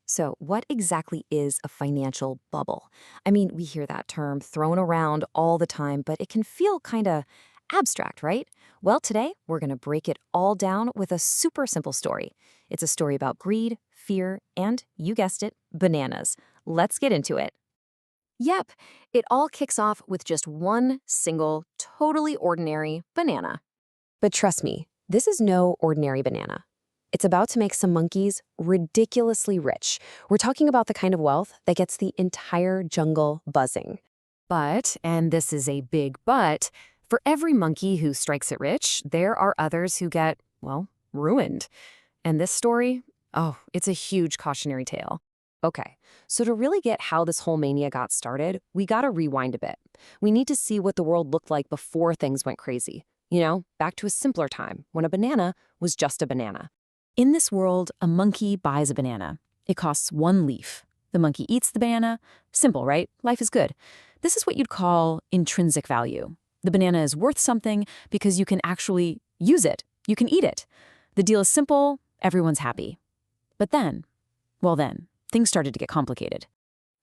So, what exactly is a financial bubble? I mean, we hear that term thrown around all the time, but it can feel kind of abstract, right? Well, today we're going to break it all down with a super simple story. It's a story about greed, fear, and, you guessed it, bananas. Let's get into it. Yep, it all kicks off with just one single, totally ordinary banana. But trust me, this is no ordinary banana. It's about to make some monkeys ridiculously rich. We're talking about the kind of wealth that gets the entire jungle buzzing. But, and this is a big but, for every monkey who strikes it rich, there are others who get, well, ruined. And this story, oh, it's a huge cautionary tale. Okay, so to really get how this whole mania got started, we gotta rewind a bit. We need to see what the world looked like before things went crazy. Back to a simpler time when a banana was just a banana. In this world, a monkey buys a banana. It costs one leaf. The monkey eats the banana. Simple, right? Life is good. This is what you'd call intrinsic value. The banana is worth something because you can actually use it. You can eat it. The deal is simple. Everyone's happy. But then, things started to get complicated.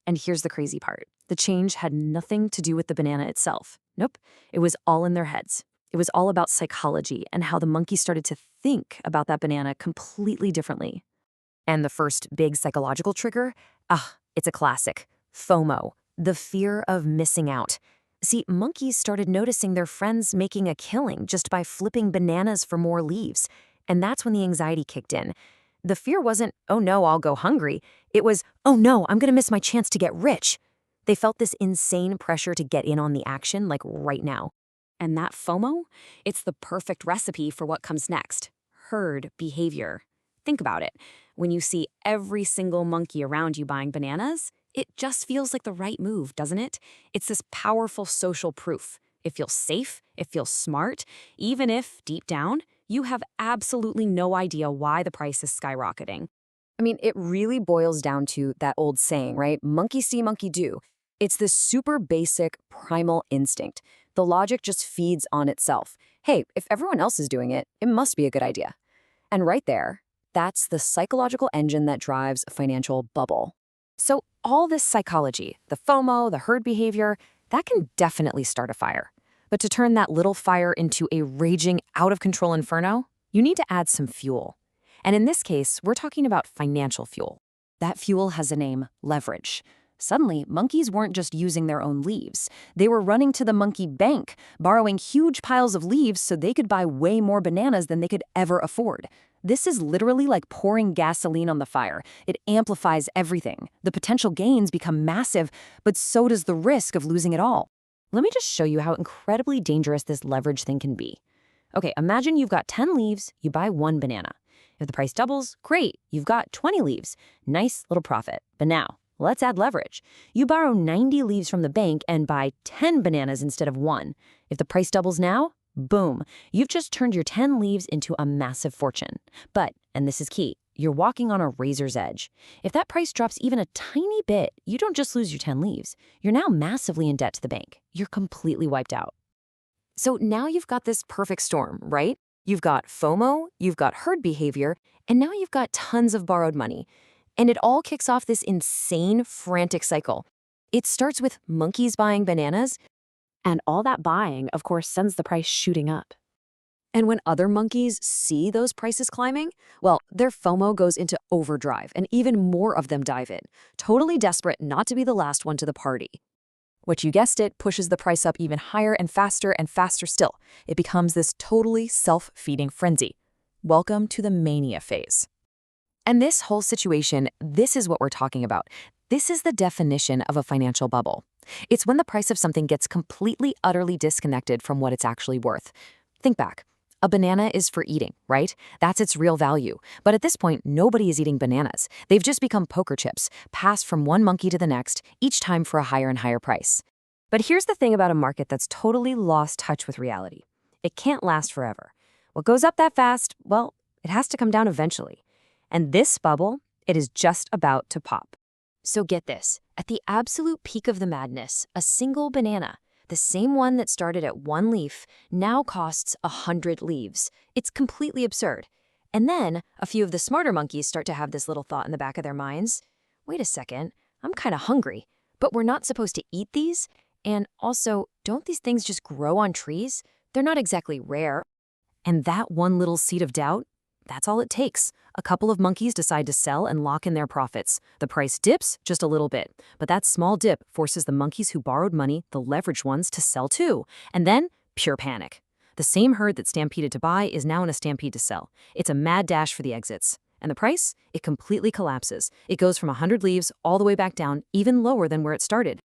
And here's the crazy part. The change had nothing to do with the banana itself. Nope. It was all in their heads. It was all about psychology and how the monkey started to think about that banana completely differently. And the first big psychological trigger? It's a classic. FOMO, the fear of missing out. See, monkeys started noticing their friends making a killing just by flipping bananas for more leaves. And that's when the anxiety kicked in. The fear wasn't, oh no, I'll go hungry. It was, oh no, I'm gonna miss my chance to get rich. They felt this insane pressure to get in on the action, like right now. And that FOMO, it's the perfect recipe for what comes next. Herd behavior. Think about it. When you see every single monkey around you buying bananas, it just feels like the right move, doesn't it? It's this powerful social proof. It feels safe, it feels smart, even if, deep down, you have absolutely no idea why the price is skyrocketing. I mean, it really boils down to that old saying, right? Monkey see, monkey do. It's this super basic primal instinct. The logic just feeds on itself. Hey, if everyone else is doing it, it must be a good idea. And right there, that's the psychological engine that drives a financial bubble. So all this psychology, the FOMO, the herd behavior, that can definitely start a fire. But to turn that little fire into a raging, out-of-control inferno, you need to add some fuel. And in this case, we're talking about financial fuel. That fuel has a name, leverage. Suddenly, monkeys weren't just using their own leaves. They were running to the monkey bank, borrowing huge piles of leaves so they could buy way more bananas than they could ever afford. This is literally like pouring gasoline on the fire. It amplifies everything. The potential gains become massive, but so does the risk of losing it all. Let me just show you how incredibly dangerous this leverage thing can be. Okay, imagine you've got 10 leaves, you buy one banana. If the price doubles, great, you've got 20 leaves. Nice little profit. But now, let's add leverage. You borrow 90 leaves from the bank and buy 10 bananas instead of one. If the price doubles now, boom, you've just turned your 10 leaves into a massive fortune. But, and this is key, you're walking on a razor's edge. If that price drops even a tiny bit, you don't just lose your 10 leaves. You're now massively in debt to the bank. You're completely wiped out. So now you've got this perfect storm, right? You've got FOMO, you've got herd behavior, and now you've got tons of borrowed money. And it all kicks off this insane, frantic cycle. It starts with monkeys buying bananas, and all that buying, of course, sends the price shooting up. And when other monkeys see those prices climbing, well, their FOMO goes into overdrive, and even more of them dive in, totally desperate not to be the last one to the party. Which, you guessed it, pushes the price up even higher and faster still. It becomes this totally self-feeding frenzy. Welcome to the mania phase. And this whole situation, this is what we're talking about. This is the definition of a financial bubble. It's when the price of something gets completely, utterly disconnected from what it's actually worth. Think back. A banana is for eating, right? That's its real value. But at this point, nobody is eating bananas. They've just become poker chips, passed from one monkey to the next, each time for a higher and higher price. But here's the thing about a market that's totally lost touch with reality. It can't last forever. What goes up that fast, well, it has to come down eventually. And this bubble, it is just about to pop. So get this, at the absolute peak of the madness, a single banana, the same one that started at one leaf, now costs 100 leaves. It's completely absurd. And then a few of the smarter monkeys start to have this little thought in the back of their minds. wait a second, I'm kind of hungry, but we're not supposed to eat these? And also, don't these things just grow on trees? They're not exactly rare. And that one little seed of doubt, that's all it takes. A couple of monkeys decide to sell and lock in their profits. The price dips just a little bit, but that small dip forces the monkeys who borrowed money, the leveraged ones, to sell too. And then, pure panic. The same herd that stampeded to buy is now in a stampede to sell. It's a mad dash for the exits. And the price? It completely collapses. It goes from 100 leaves all the way back down, even lower than where it started.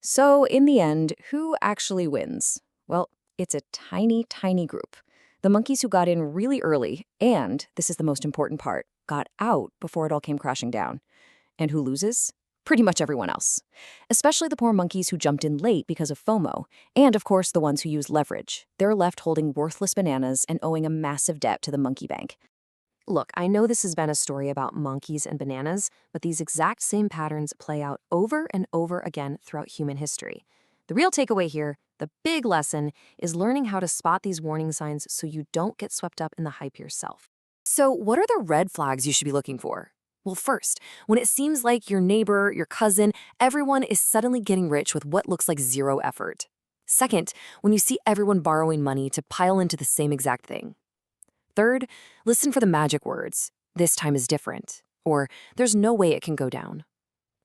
So, in the end, who actually wins? Well, it's a tiny, tiny group. The monkeys who got in really early and, this is the most important part, got out before it all came crashing down. And who loses? Pretty much everyone else. Especially the poor monkeys who jumped in late because of FOMO. And, of course, the ones who use leverage. They're left holding worthless bananas and owing a massive debt to the monkey bank. Look, I know this has been a story about monkeys and bananas, but these exact same patterns play out over and over again throughout human history. The real takeaway here, the big lesson, is learning how to spot these warning signs so you don't get swept up in the hype yourself. So, what are the red flags you should be looking for? Well, first, when it seems like your neighbor, your cousin, everyone is suddenly getting rich with what looks like zero effort. Second, when you see everyone borrowing money to pile into the same exact thing. Third, listen for the magic words, "This time is different," or "There's no way it can go down."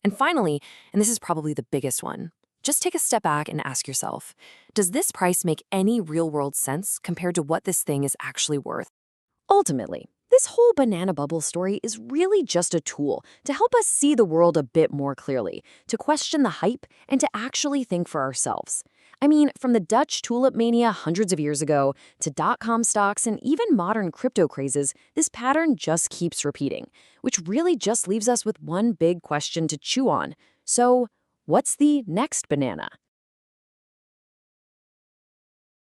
And finally, and this is probably the biggest one, just take a step back and ask yourself, does this price make any real-world sense compared to what this thing is actually worth? Ultimately, this whole banana bubble story is really just a tool to help us see the world a bit more clearly, to question the hype, and to actually think for ourselves. I mean, from the Dutch tulip mania hundreds of years ago to dot-com stocks and even modern crypto crazes, this pattern just keeps repeating, which really just leaves us with one big question to chew on. So, what's the next banana?